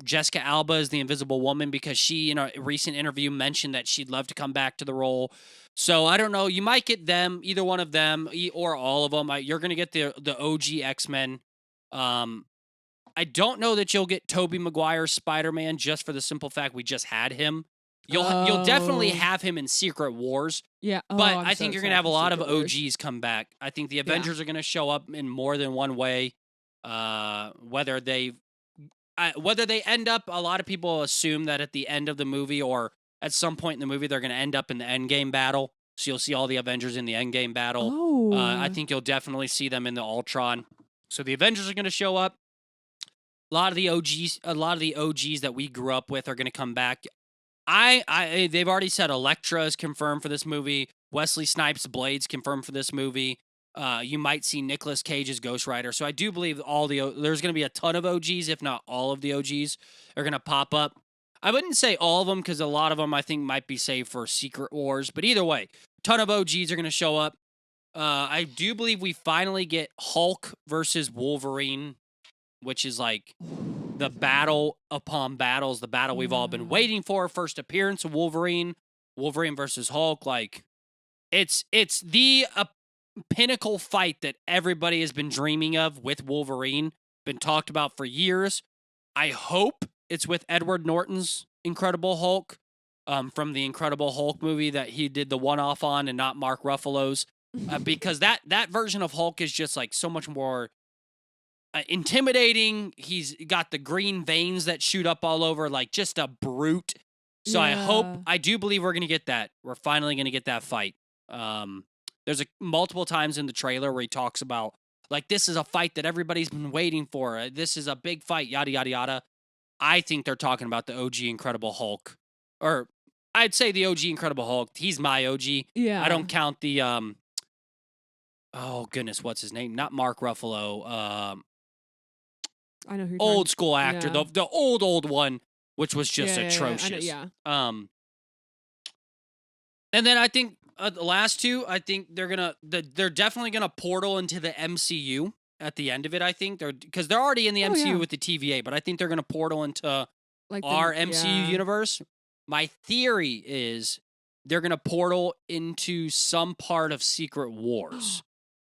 Jessica Alba as the Invisible Woman, because she, in a recent interview, mentioned that she'd love to come back to the role. So I don't know. You might get them, either one of them, or all of them. You're going to get the OG X-Men. I don't know that you'll get Tobey Maguire's Spider-Man just for the simple fact we just had him. You'll definitely have him in Secret Wars. Yeah, but I think you're going to have a lot of OGs come back. I think the Avengers are going to show up in more than one way. Whether they end up, a lot of people assume that at the end of the movie or at some point in the movie, they're going to end up in the Endgame battle. So you'll see all the Avengers in the Endgame battle. Oh. I think you'll definitely see them in the Ultron. So the Avengers are going to show up. A lot of the OGs that we grew up with are going to come back. They've already said Elektra is confirmed for this movie. Wesley Snipes' Blade's confirmed for this movie. You might see Nicolas Cage's Ghost Rider. So I do believe there's going to be a ton of OGs, if not all of the OGs, are going to pop up. I wouldn't say all of them because a lot of them I think might be saved for Secret Wars. But either way, a ton of OGs are going to show up. I do believe we finally get Hulk versus Wolverine, which is like the battle upon battles, the battle we've all been waiting for. First appearance of Wolverine versus Hulk. Like, it's the pinnacle fight that everybody has been dreaming of with Wolverine, been talked about for years. I hope it's with Edward Norton's Incredible Hulk from the Incredible Hulk movie that he did the one-off on and not Mark Ruffalo's. Because that version of Hulk is just like so much more intimidating. He's got the green veins that shoot up all over, like just a brute. So I do believe we're going to get that. We're finally going to get that fight. There's multiple times in the trailer where he talks about, like, this is a fight that everybody's been waiting for. This is a big fight, yada, yada, yada. I think they're talking about the OG Incredible Hulk. Or I'd say the OG Incredible Hulk. He's my OG. Yeah. I don't count the, oh, goodness, what's his name? Not Mark Ruffalo. I know who you're old school actor. Yeah. The old one, which was just atrocious. Yeah. And then I think the last two, I think they're definitely gonna portal into the MCU at the end of it. I think because they're already in the MCU with the TVA, but I think they're gonna portal into like our MCU universe. My theory is they're gonna portal into some part of Secret Wars.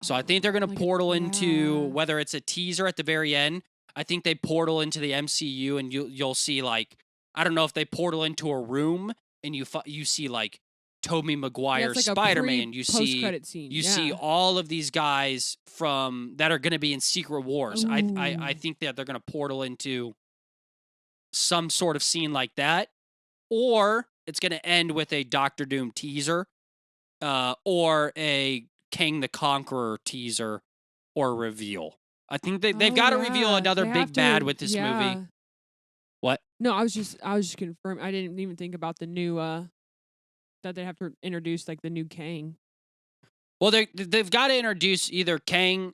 So I think they're gonna portal into, whether it's a teaser at the very end. I think they portal into the MCU, and you'll see, like, I don't know if they portal into a room and you see like Tobey Maguire's like Spider-Man. You scene. See all of these guys that are going to be in Secret Wars. I think that they're going to portal into some sort of scene like that, or it's going to end with a Doctor Doom teaser, or a Kang the Conqueror teaser or reveal. I think they've got to reveal another big bad with this movie. What? No, I was just confirming. I didn't even think about the new that they have to introduce, like, the new Kang. Well, they've got to introduce either Kang,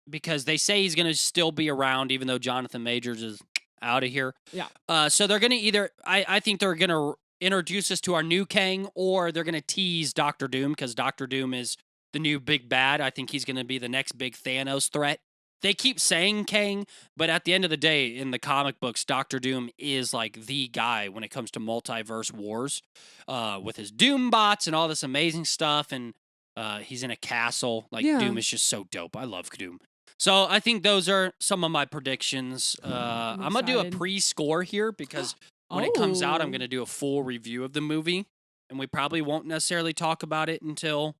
because they say he's going to still be around even though Jonathan Majors is out of here. Yeah. So they're going to either I think they're going to introduce us to our new Kang, or they're going to tease Doctor Doom, because Doctor Doom is the new big bad. I think he's going to be the next big Thanos threat. They keep saying Kang, but at the end of the day, in the comic books, Doctor Doom is like the guy when it comes to multiverse wars, with his Doom bots and all this amazing stuff. And He's in a castle. Like Yeah. Doom is just so dope. I love Doom. So I think those are some of my predictions. I'm gonna do a excited. pre-score here because when it comes out, I'm Oh. gonna do a full review of the movie, and we probably won't necessarily talk about it until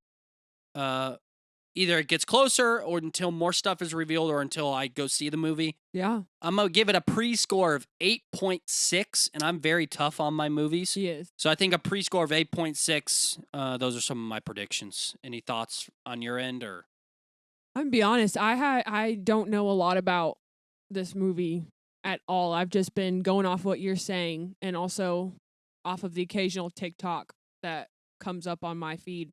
either it gets closer or until more stuff is revealed or until I go see the movie. Yeah, I'm going to give it a pre-score of 8.6, and I'm very tough on my movies. he is. So I think a pre-score of 8.6, those are some of my predictions. Any thoughts on your end? Or I'm gonna be honest. I don't know a lot about this movie at all. I've just been going off what you're saying, and also off of the occasional TikTok that comes up on my feed.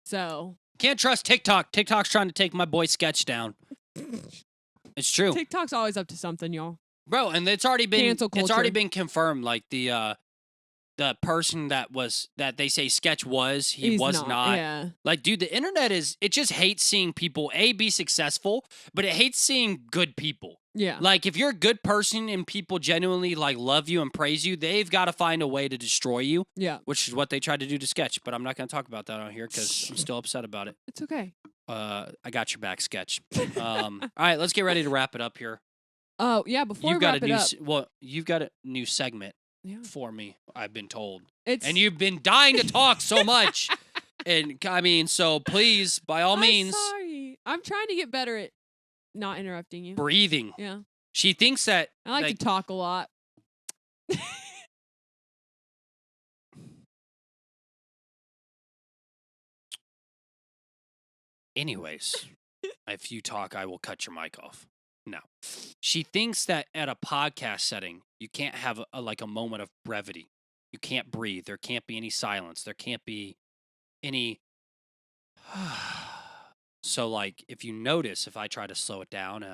So Can't trust TikTok. TikTok's trying to take my boy Sketch down. It's true. TikTok's always up to something, y'all. Bro, and it's already been Cancel it's already culture. been confirmed. Like the person that they say Sketch was, he He's was not. Yeah. Like, dude, the internet it just hates seeing people be successful, but it hates seeing good people. Yeah. Like, if you're a good person and people genuinely like love you and praise you, they've got to find a way to destroy you, Yeah. which is what they tried to do to Sketch. But I'm not going to talk about that on here because I'm still upset about it. It's okay. I got your back, Sketch. All right, let's get ready to wrap it up here. Oh, yeah, before You've we got wrap a it new up. you've got a new segment Yeah. for me, I've been told. It's And you've been dying to talk so much. And I mean, so please, by all means, I'm sorry. I'm trying to get better at not interrupting you. breathing. Yeah. She thinks that I like to talk a lot. anyways, if you talk, I will cut your mic off. No. She thinks that at a podcast setting, you can't have a moment of brevity. You can't breathe. There can't be any silence. There can't be any. So, like, if you notice, if I try to slow it down,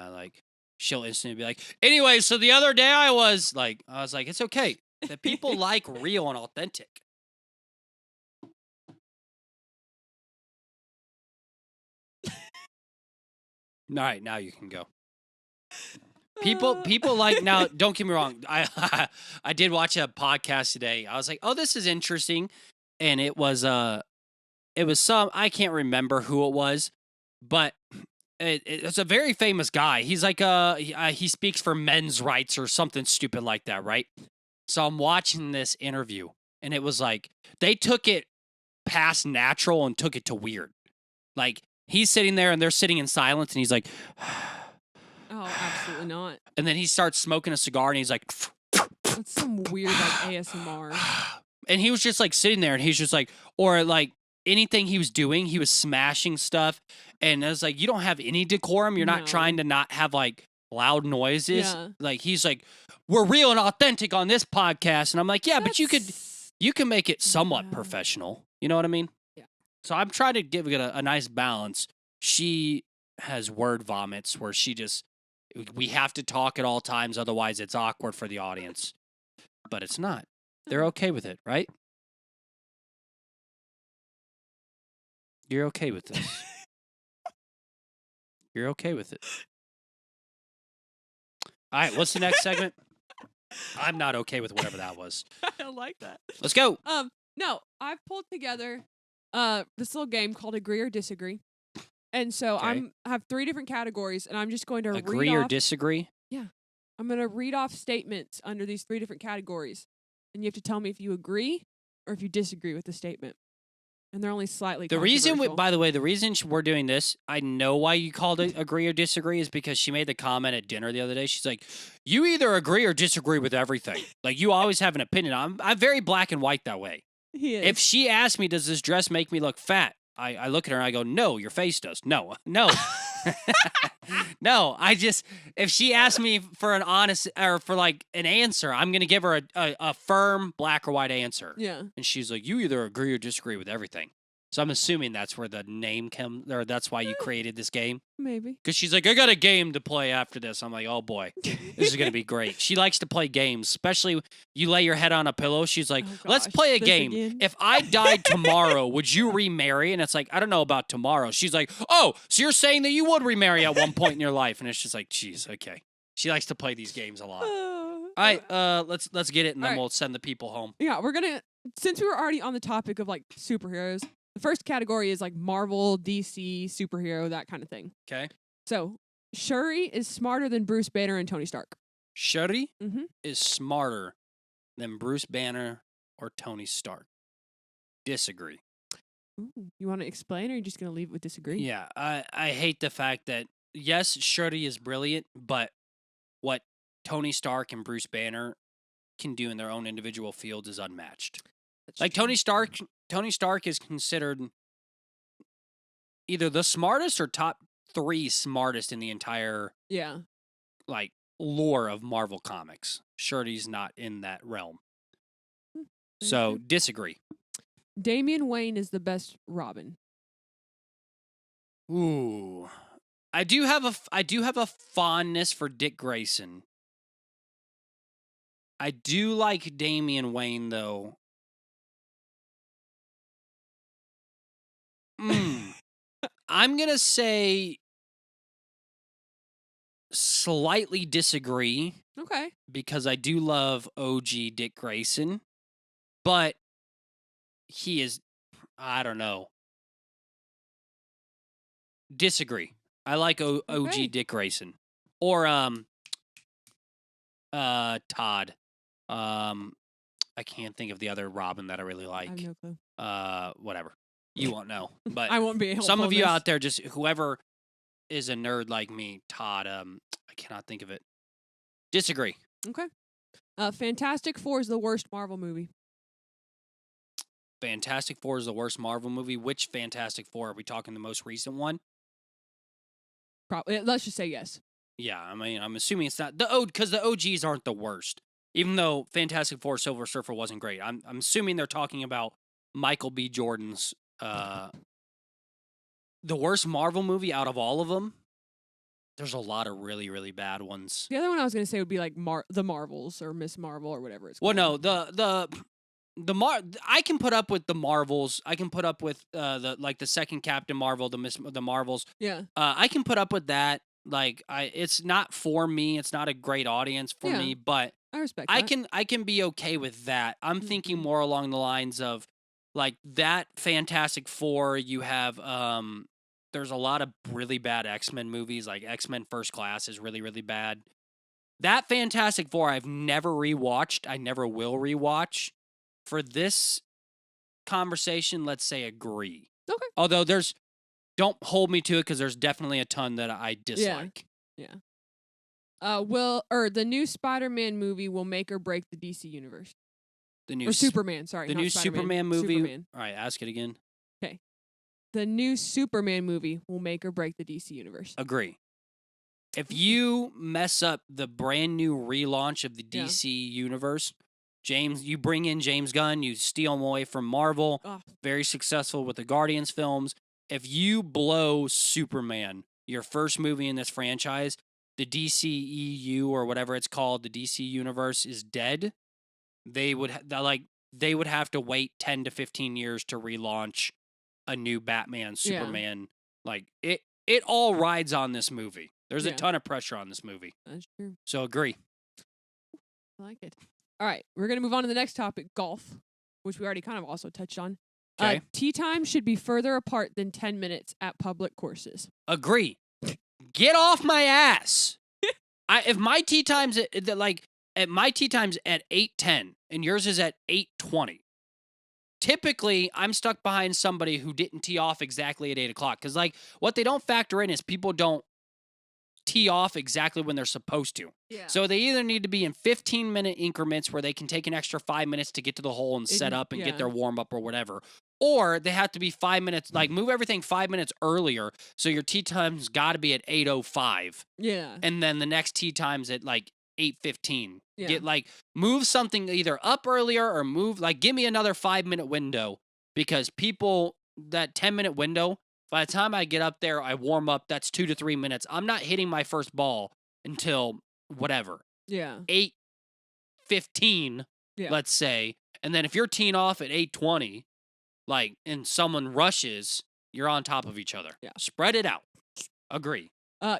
she'll instantly be like, anyway, so the other day I was like, it's okay. That people like real and authentic. All right, now you can go. People like now. Don't get me wrong. I did watch a podcast today. I was like, oh, this is interesting, and it was some, I can't remember who it was, but it's a very famous guy. He's like he speaks for men's rights or something stupid like that, right? So I'm watching this interview, and it was like they took it past natural and took it to weird. Like he's sitting there and they're sitting in silence, and he's like. Oh, absolutely not. And then he starts smoking a cigar, and he's like, That's some weird like ASMR. and he was just like sitting there, and he's just like, or like anything he was doing, he was smashing stuff, and I was like, you don't have any decorum. You're not No. trying to not have like loud noises. Yeah. Like he's like, we're real and authentic on this podcast, and I'm like, yeah, but you can make it somewhat Yeah. professional. You know what I mean? Yeah. So I'm trying to give it a nice balance. She has word vomits where we have to talk at all times, otherwise it's awkward for the audience. But it's not. They're okay with it, right? You're okay with this. You're okay with it. All right, what's the next segment? I'm not okay with whatever that was. I don't like that. Let's go. No, I've pulled together this little game called Agree or Disagree. And so Okay. I have 3 different categories, and I'm just going to Agree read or off, disagree? I'm going to read off statements under these 3 different categories, and you have to tell me if you agree or if you disagree with the statement. And they're only slightly The reason, controversial. by the way, the reason we're doing this, I know why you called it agree or disagree, is because she made the comment at dinner the other day. She's like, you either agree or disagree with everything. Like, you always have an opinion. I'm very black and white that way. He is. If she asked me, does this dress make me look fat? I look at her and I go, no, your face does. No. No, if she asked me for an honest, or for like an answer, I'm going to give her a firm black or white answer. Yeah. And she's like, you either agree or disagree with everything. So I'm assuming that's where the name comes, or that's why you created this game. Maybe. Because she's like, I got a game to play after this. I'm like, oh boy, this is going to be great. She likes to play games, especially you lay your head on a pillow. She's like, Oh, let's gosh, play a this game. again? If I died tomorrow, would you remarry? And it's like, I don't know about tomorrow. She's like, oh, so you're saying that you would remarry at one point in your life. And it's just like, geez, okay. She likes to play these games a lot. All right, let's get it, and then All right. we'll send the people home. Yeah, we're going to, since we were already on the topic of like superheroes, The first category is like Marvel, DC, superhero, that kind of thing. Okay. So Shuri is smarter than Bruce Banner and Tony Stark. Shuri Mm-hmm. is smarter than Bruce Banner or Tony Stark. Disagree. Ooh, you want to explain, or are you just going to leave it with disagree? Yeah, I hate the fact that, yes, Shuri is brilliant, but what Tony Stark and Bruce Banner can do in their own individual fields is unmatched. That's Like true. Tony Stark is considered either the smartest or top 3 smartest in the entire Yeah. like lore of Marvel comics. Shuri's not in that realm. So disagree. Damian Wayne is the best Robin. Ooh. I do have a fondness for Dick Grayson. I do like Damian Wayne though. I'm going to say slightly disagree Okay. because I do love OG Dick Grayson, but he is, I don't know. Disagree. I like OG Okay. Dick Grayson or Todd. I can't think of the other Robin that I really like. I have no clue. Whatever. You won't know, but I won't be able some to of you this. out there, just whoever is a nerd like me, Todd. I cannot think of it. Disagree. Okay. Fantastic Four is the worst Marvel movie. Fantastic Four is the worst Marvel movie. Which Fantastic Four? Are we talking the most recent one? Probably. Let's just say yes. Yeah, I mean, I'm assuming it's not because the OGs aren't the worst. Even though Fantastic Four Silver Surfer wasn't great, I'm assuming they're talking about Michael B. Jordan's the worst Marvel movie out of all of them. There's a lot of really, really bad ones. The other one I was going to say would be like the Marvels or Miss Marvel or whatever it's Well, called. no, I can put up with the Marvels. I can put up with the second Captain Marvel, the Marvels. Yeah. I can put up with that. Like it's not for me. It's not a great audience for Yeah. me, but I respect I that. can be okay with that. I'm thinking more along the lines of like that Fantastic Four. You have there's a lot of really bad X-Men movies. Like X-Men First Class is really, really bad. That Fantastic Four I've never rewatched. I never will rewatch. For this conversation, let's say agree. Okay. Although don't hold me to it because there's definitely a ton that I dislike. Yeah. The new Spider-Man movie will make or break the DC universe. The new Or Superman, sorry. the not new Spider-Man. Superman movie. Superman. All right, ask it again. The new Superman movie will make or break the DC universe. Agree. If you mess up the brand new relaunch of the Yeah. DC universe, you bring in James Gunn, you steal him away from Marvel, Oh. very successful with the Guardians films. If you blow Superman, your first movie in this franchise, the DCEU or whatever it's called, the DC universe is dead. They would have to wait 10 to 15 years to relaunch a new Batman, Superman. Like it all rides on this movie. There's a ton of pressure on this movie. That's true. So agree. I like it. All right. We're going to move on to the next topic, golf, which we already kind of also touched on. Okay. Tee time should be further apart than 10 minutes at public courses. Agree. Get off my ass. If my tee time's at 8:10 and yours is at 8:20. Typically, I'm stuck behind somebody who didn't tee off exactly at 8 o'clock. Because, what they don't factor in is people don't tee off exactly when they're supposed to. Yeah. So they either need to be in 15-minute increments where they can take an extra 5 minutes to get to the hole and set up and get their warm-up or whatever. Or they have to be 5 minutes, move everything 5 minutes earlier. So your tee time's got to be at 8:05. Yeah. And then the next tee time's at 8:15. Yeah. Get move something either up earlier or give me another 5-minute window because people that 10-minute window, by the time I get up there, I warm up, that's 2 to 3 minutes. I'm not hitting my first ball until whatever. Yeah. 8:15, let's say. And then if you're teeing off at 8:20, and someone rushes, you're on top of each other. Yeah. Spread it out. Agree.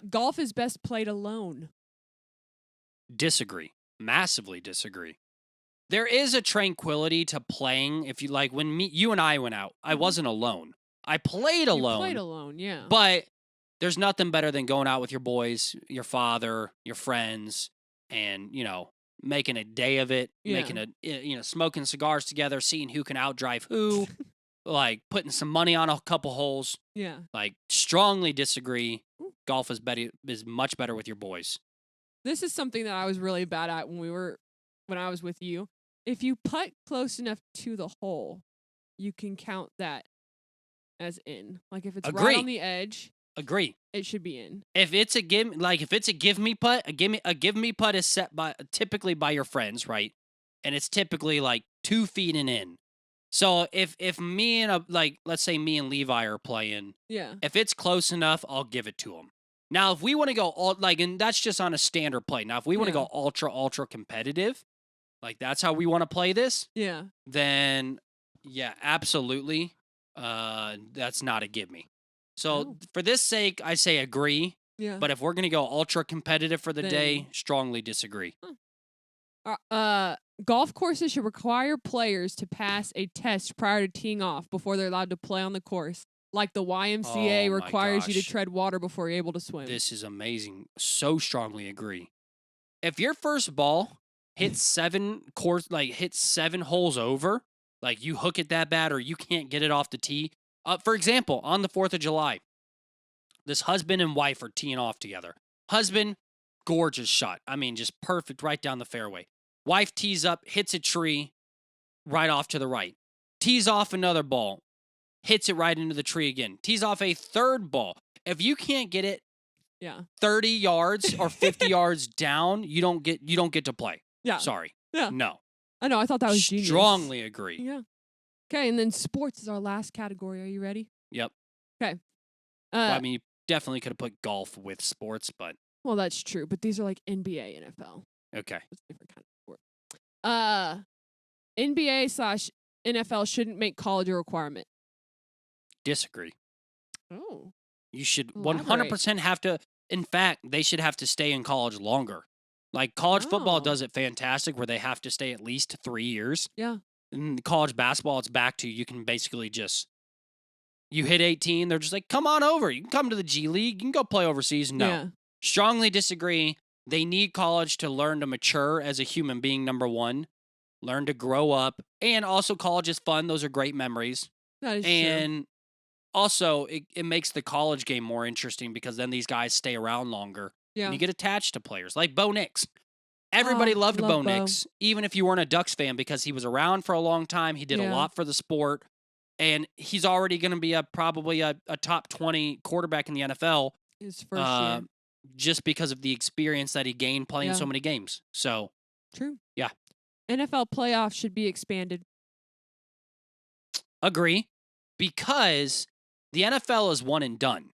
Golf is best played alone. Disagree. Massively disagree. There is a tranquility to playing. If you like, when you and I went out, I wasn't alone. I played alone. You played alone, yeah. But there's nothing better than going out with your boys, your father, your friends, and, making a day of it, smoking cigars together, seeing who can outdrive who, like putting some money on a couple holes. Yeah. Like, strongly disagree. Golf is much better with your boys. This is something that I was really bad at when I was with you. If you putt close enough to the hole, you can count that as in. Like if it's right on the edge, Agree. it should be in. If it's a give me putt, a give me putt is set typically by your friends, right? And it's typically like 2 feet and in. So if me and let's say me and Levi are playing, yeah. If it's close enough, I'll give it to him. Now, if we want to go and that's just on a standard play. Now, if we want to go ultra competitive, like that's how we want to play this. Yeah. Then, yeah, absolutely. That's not a give me. So for this sake, I say agree. Yeah. But if we're gonna go ultra competitive for the day, strongly disagree. Golf courses should require players to pass a test prior to teeing off before they're allowed to play on the course. Like the YMCA requires you to tread water before you're able to swim. This is amazing. So strongly agree. If your first ball hits 7 holes over, like you hook it that bad or you can't get it off the tee. For example, on the 4th of July, this husband and wife are teeing off together. Husband, gorgeous shot. I mean, just perfect right down the fairway. Wife tees up, hits a tree right off to the right. Tees off another ball. Hits it right into the tree again. Tees off a third ball. If you can't get it 30 yards or 50 yards down, you don't get to play. Yeah. Sorry. Yeah. No. I know. I thought that was genius. Strongly agree. Yeah. Okay, and then sports is our last category. Are you ready? Yep. Okay. I mean, you definitely could have put golf with sports, but... Well, that's true, but these are like NBA, NFL. Okay. It's a different kind of sport. NBA/NFL shouldn't make college a requirement. Disagree. Oh. You should Elaborate. 100% have to... In fact, they should have to stay in college longer. Like, college football does it fantastic where they have to stay at least 3 years. Yeah. In college basketball, it's back to you can basically just... You hit 18, they're just like, come on over. You can come to the G League. You can go play overseas. No. Yeah. Strongly disagree. They need college to learn to mature as a human being, number one. Learn to grow up. And also, college is fun. Those are great memories. That is and true. also, it makes the college game more interesting because then these guys stay around longer. Yeah. And you get attached to players. Like Bo Nix. Everybody loved Bo Nix, even if you weren't a Ducks fan, because he was around for a long time. He did a lot for the sport. And he's already going to be probably a top 20 quarterback in the NFL. His first year. Just because of the experience that he gained playing so many games. So, true. Yeah. NFL playoffs should be expanded. Agree. Because the NFL is one and done.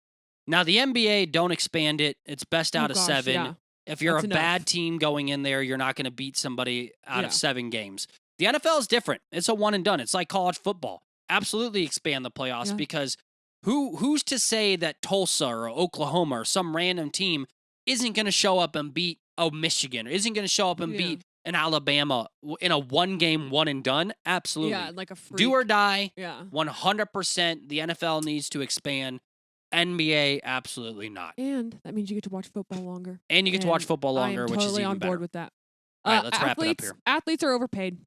Now, the NBA, don't expand it. It's best out of 7. Yeah. If you're That's a enough. bad team going in there, you're not going to beat somebody out of 7 games. The NFL is different. It's a one and done. It's like college football. Absolutely expand the playoffs because who's to say that Tulsa or Oklahoma or some random team isn't going to show up and beat Michigan or isn't going to show up and beat an Alabama in a one-game one and done? Absolutely. Yeah, like a freak. Do or die. Yeah. 100% the NFL needs to expand. NBA, absolutely not. And that means you get to watch football longer. And you get to watch football longer, which is totally even on board better. with that. All right, let's wrap it up here. Athletes are overpaid.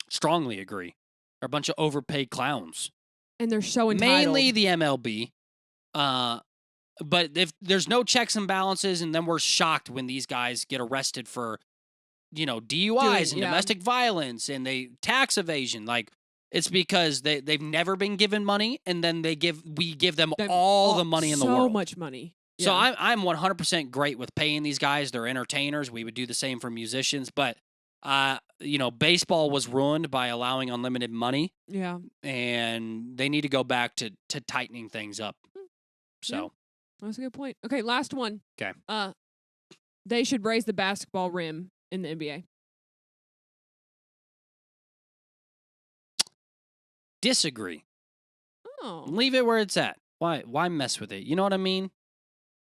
Strongly agree. They're a bunch of overpaid clowns. And they're so entitled. Mainly the MLB. But if there's no checks and balances, and then we're shocked when these guys get arrested for, DUIs and domestic violence and tax evasion. Like, it's because they've never been given money, and then we give them all the money in the world. So much money. Yeah. So I'm 100% great with paying these guys. They're entertainers. We would do the same for musicians, but baseball was ruined by allowing unlimited money. Yeah. And they need to go back to tightening things up. So that's a good point. Okay, last one. Okay. They should raise the basketball rim in the NBA. Disagree. Oh. Leave it where it's at. Why mess with it? You know what I mean?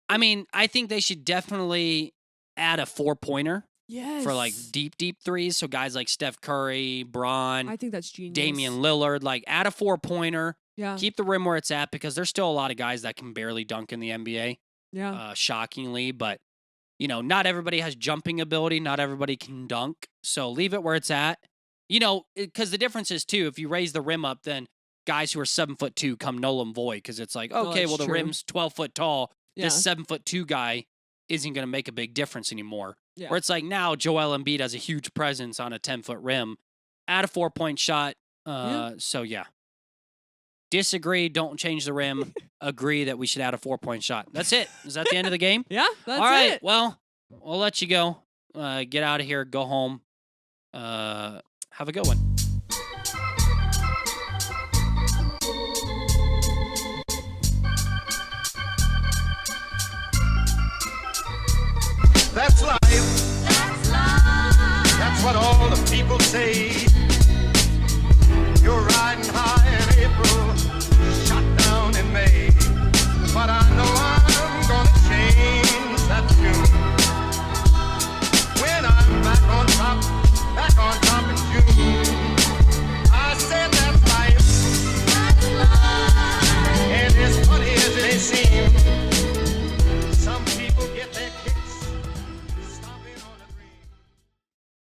I think they should definitely add a 4-pointer. Yes. for like deep threes. So guys like Steph Curry, Bron, I think that's genius. Damian Lillard, like add a 4-pointer, Yeah. keep the rim where it's at because there's still a lot of guys that can barely dunk in the NBA. Yeah. Shockingly, but not everybody has jumping ability. Not everybody can dunk. So leave it where it's at. Because the difference is too, if you raise the rim up, then guys who are 7'2" come null and void because it's like, okay, well the true. rim's 12 foot tall. Yeah. This 7'2" guy isn't going to make a big difference anymore. Yeah. Where it's like now Joel Embiid has a huge presence on a 10-foot rim. Add a 4-point shot. So yeah. Disagree, don't change the rim. Agree that we should add a 4-point shot. That's it. Is that the end of the game? Yeah, that's All right, it. well, we'll let you go. Get out of here. Go home. Have a good one. That's life. That's what all the people say.